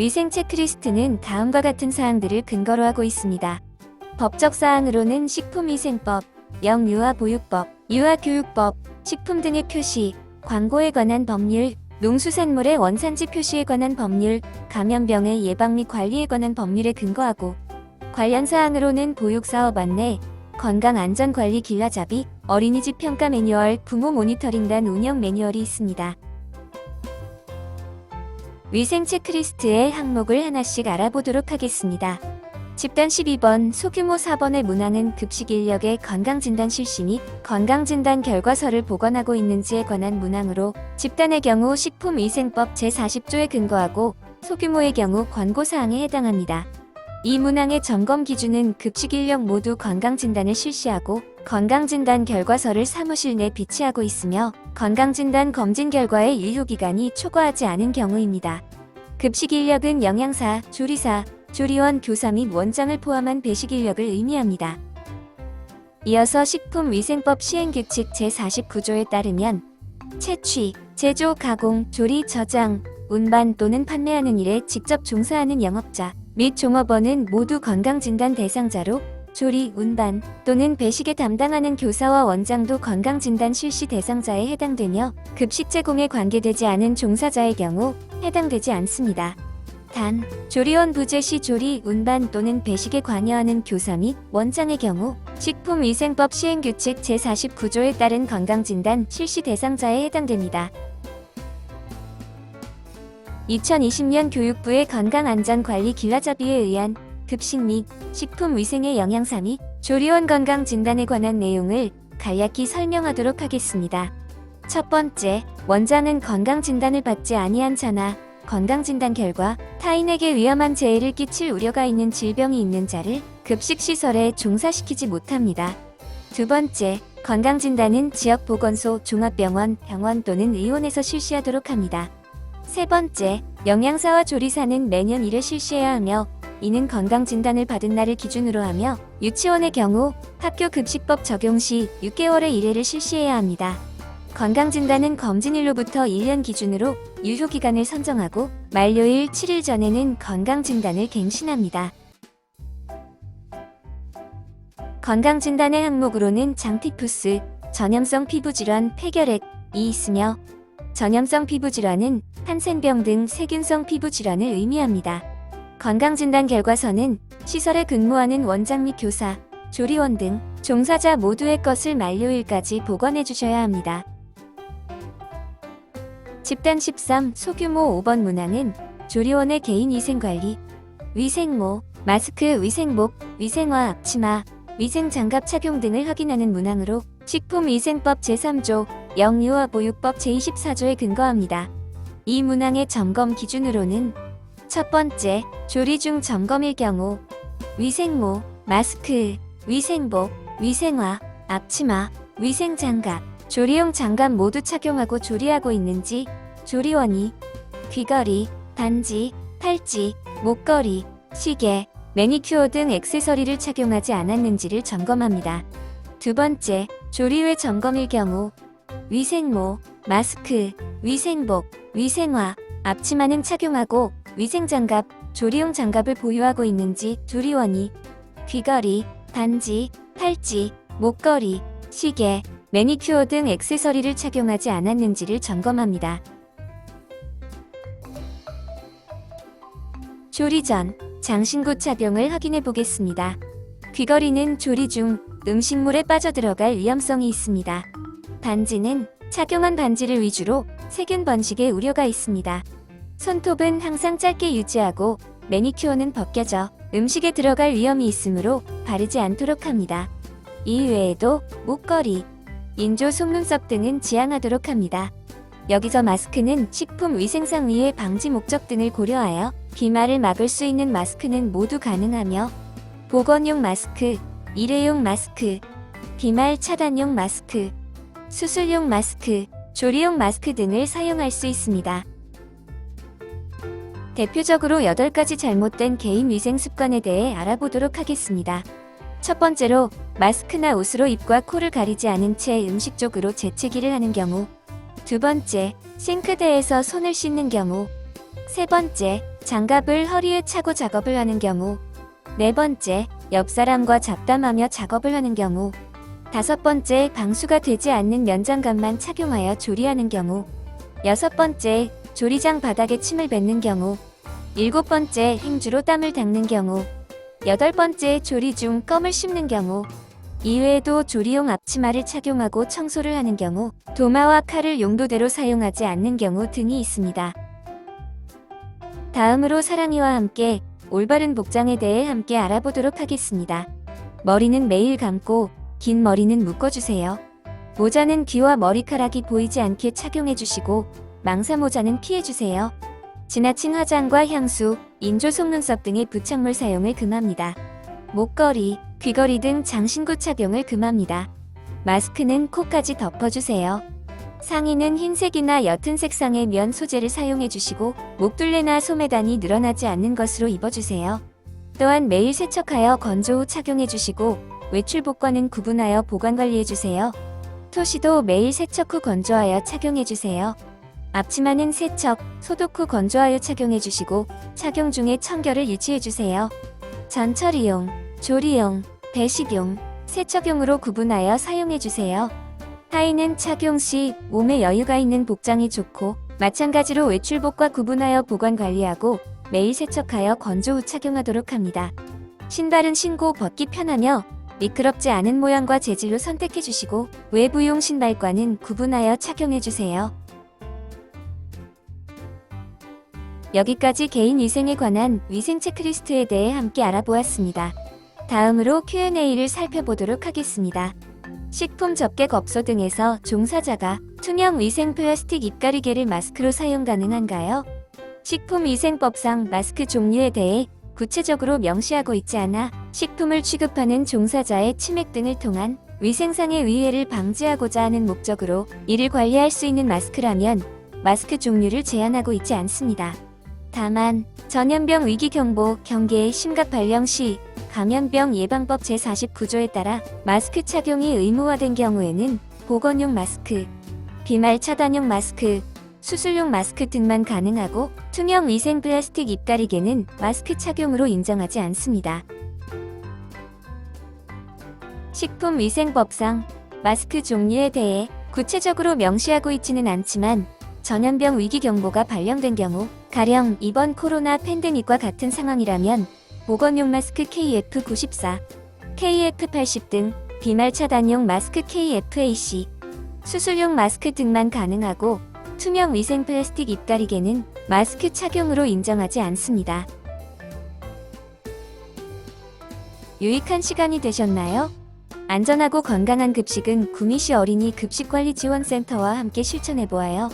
위생 체크리스트는 다음과 같은 사항들을 근거로 하고 있습니다. 법적 사항으로는 식품위생법, 영유아보육법, 유아교육법, 식품 등의 표시, 광고에 관한 법률, 농수산물의 원산지 표시에 관한 법률, 감염병의 예방 및 관리에 관한 법률에 근거하고 관련 사항으로는 보육사업 안내, 건강안전관리 길라잡이, 어린이집 평가 매뉴얼, 부모 모니터링단 운영 매뉴얼이 있습니다. 위생 체크리스트의 항목을 하나씩 알아보도록 하겠습니다. 집단 12번 소규모 4번의 문항은 급식 인력의 건강진단 실시 및 건강진단 결과서를 보관하고 있는지에 관한 문항으로 집단의 경우 식품위생법 제40조에 근거하고 소규모의 경우 권고사항에 해당합니다. 이 문항의 점검 기준은 급식 인력 모두 건강진단을 실시하고 건강진단 결과서를 사무실 내 비치하고 있으며 건강진단 검진 결과의 유효기간이 초과하지 않은 경우입니다. 급식 인력은 영양사, 조리사, 조리원, 교사 및 원장을 포함한 배식 인력을 의미합니다. 이어서 식품위생법 시행규칙 제49조에 따르면 채취, 제조, 가공, 조리, 저장, 운반 또는 판매하는 일에 직접 종사하는 영업자 및 종업원은 모두 건강진단 대상자로 조리, 운반 또는 배식에 담당하는 교사와 원장도 건강진단 실시 대상자에 해당되며 급식 제공에 관계되지 않은 종사자의 경우 해당되지 않습니다. 단, 조리원 부재 시 조리, 운반 또는 배식에 관여하는 교사 및 원장의 경우 식품위생법 시행규칙 제49조에 따른 건강진단 실시 대상자에 해당됩니다. 2020년 교육부의 건강안전관리 길라잡이에 의한 급식 및 식품위생의 영양사 및 조리원 건강진단에 관한 내용을 간략히 설명하도록 하겠습니다. 첫 번째, 원장은 건강진단을 받지 아니한 자나 건강진단 결과 타인에게 위험한 재해를 끼칠 우려가 있는 질병이 있는 자를 급식시설에 종사시키지 못합니다. 두 번째, 건강진단은 지역보건소, 종합병원, 병원 또는 의원에서 실시하도록 합니다. 세 번째, 영양사와 조리사는 매년 1회 실시해야 하며 이는 건강진단을 받은 날을 기준으로 하며 유치원의 경우 학교급식법 적용 시 6개월에 1회를 실시해야 합니다. 건강진단은 검진일로부터 1년 기준으로 유효기간을 선정하고 만료일 7일 전에는 건강진단을 갱신합니다. 건강진단의 항목으로는 장티푸스, 전염성 피부질환, 폐결핵이 있으며 전염성 피부질환은 한센병 등 세균성 피부질환을 의미합니다. 건강진단 결과서는 시설에 근무하는 원장 및 교사, 조리원 등 종사자 모두의 것을 만료일까지 보관해 주셔야 합니다. 집단 13 소규모 5번 문항은 조리원의 개인위생관리, 위생모, 마스크, 위생복, 위생화, 앞치마, 위생장갑 착용 등을 확인하는 문항으로 식품위생법 제3조, 영유아보육법 제24조에 근거합니다. 이 문항의 점검 기준으로는 첫 번째, 조리 중 점검일 경우 위생모, 마스크, 위생복, 위생화, 앞치마, 위생장갑, 조리용 장갑 모두 착용하고 조리하고 있는지, 조리원이 귀걸이, 반지, 팔찌, 목걸이, 시계, 매니큐어 등 액세서리를 착용하지 않았는지를 점검합니다. 두 번째, 조리 외 점검일 경우 위생모, 마스크, 위생복, 위생화, 앞치마는 착용하고 위생장갑, 조리용 장갑을 보유하고 있는지 조리원이 귀걸이, 반지, 팔찌, 목걸이, 시계, 매니큐어 등 액세서리를 착용하지 않았는지를 점검합니다. 조리 전, 장신구 착용을 확인해 보겠습니다. 귀걸이는 조리 중 음식물에 빠져들어갈 위험성이 있습니다. 반지는 착용한 반지를 위주로 세균 번식의 우려가 있습니다. 손톱은 항상 짧게 유지하고 매니큐어는 벗겨져 음식에 들어갈 위험이 있으므로 바르지 않도록 합니다. 이 외에도 목걸이, 인조 속눈썹 등은 지양하도록 합니다. 여기서 마스크는 식품위생상 위해 방지 목적 등을 고려하여 비말을 막을 수 있는 마스크는 모두 가능하며 보건용 마스크, 일회용 마스크, 비말 차단용 마스크, 수술용 마스크, 조리용 마스크 등을 사용할 수 있습니다. 대표적으로 8가지 잘못된 개인 위생 습관에 대해 알아보도록 하겠습니다. 첫 번째로 마스크나 옷으로 입과 코를 가리지 않은 채 음식 쪽으로 재채기를 하는 경우. 두 번째, 싱크대에서 손을 씻는 경우. 세 번째, 장갑을 허리에 차고 작업을 하는 경우. 네 번째, 옆 사람과 잡담하며 작업을 하는 경우. 다섯 번째, 방수가 되지 않는 면장갑만 착용하여 조리하는 경우. 여섯 번째, 조리장 바닥에 침을 뱉는 경우. 일곱 번째, 행주로 땀을 닦는 경우. 여덟 번째, 조리 중 껌을 씹는 경우. 이외에도 조리용 앞치마를 착용하고 청소를 하는 경우, 도마와 칼을 용도대로 사용하지 않는 경우 등이 있습니다. 다음으로 사랑이와 함께 올바른 복장에 대해 함께 알아보도록 하겠습니다. 머리는 매일 감고 긴 머리는 묶어주세요. 모자는 귀와 머리카락이 보이지 않게 착용해주시고 망사 모자는 피해주세요. 지나친 화장과 향수, 인조 속눈썹 등의 부착물 사용을 금합니다. 목걸이, 귀걸이 등 장신구 착용을 금합니다. 마스크는 코까지 덮어주세요. 상의는 흰색이나 옅은 색상의 면 소재를 사용해주시고 목둘레나 소매단이 늘어나지 않는 것으로 입어주세요. 또한 매일 세척하여 건조 후 착용해주시고 외출복과는 구분하여 보관관리해주세요. 토시도 매일 세척 후 건조하여 착용해주세요. 앞치마는 세척, 소독 후 건조하여 착용해주시고 착용 중에 청결을 유지해주세요. 전처리용, 조리용, 배식용, 세척용으로 구분하여 사용해주세요. 하의는 착용 시 몸에 여유가 있는 복장이 좋고 마찬가지로 외출복과 구분하여 보관 관리하고 매일 세척하여 건조 후 착용하도록 합니다. 신발은 신고 벗기 편하며 미끄럽지 않은 모양과 재질로 선택해주시고 외부용 신발과는 구분하여 착용해주세요. 여기까지 개인위생에 관한 위생 체크리스트에 대해 함께 알아보았습니다. 다음으로 Q&A를 살펴보도록 하겠습니다. 식품 접객업소 등에서 종사자가 투명 위생 플라스틱 입가리개를 마스크로 사용 가능한가요? 식품위생법상 마스크 종류에 대해 구체적으로 명시하고 있지 않아 식품을 취급하는 종사자의 치맥 등을 통한 위생상의 위해를 방지하고자 하는 목적으로 이를 관리할 수 있는 마스크라면 마스크 종류를 제한하고 있지 않습니다. 다만 전염병 위기경보 경계의 심각 발령 시 감염병 예방법 제49조에 따라 마스크 착용이 의무화된 경우에는 보건용 마스크, 비말 차단용 마스크, 수술용 마스크 등만 가능하고 투명 위생 플라스틱 입가리개는 마스크 착용으로 인정하지 않습니다. 식품위생법상 마스크 종류에 대해 구체적으로 명시하고 있지는 않지만 전염병 위기경보가 발령된 경우 가령 이번 코로나 팬데믹과 같은 상황이라면 보건용 마스크 KF94, KF80 등 비말 차단용 마스크 KFAC, 수술용 마스크 등만 가능하고 투명 위생 플라스틱 입가리개는 마스크 착용으로 인정하지 않습니다. 유익한 시간이 되셨나요? 안전하고 건강한 급식은 구미시 어린이 급식관리지원센터와 함께 실천해보아요.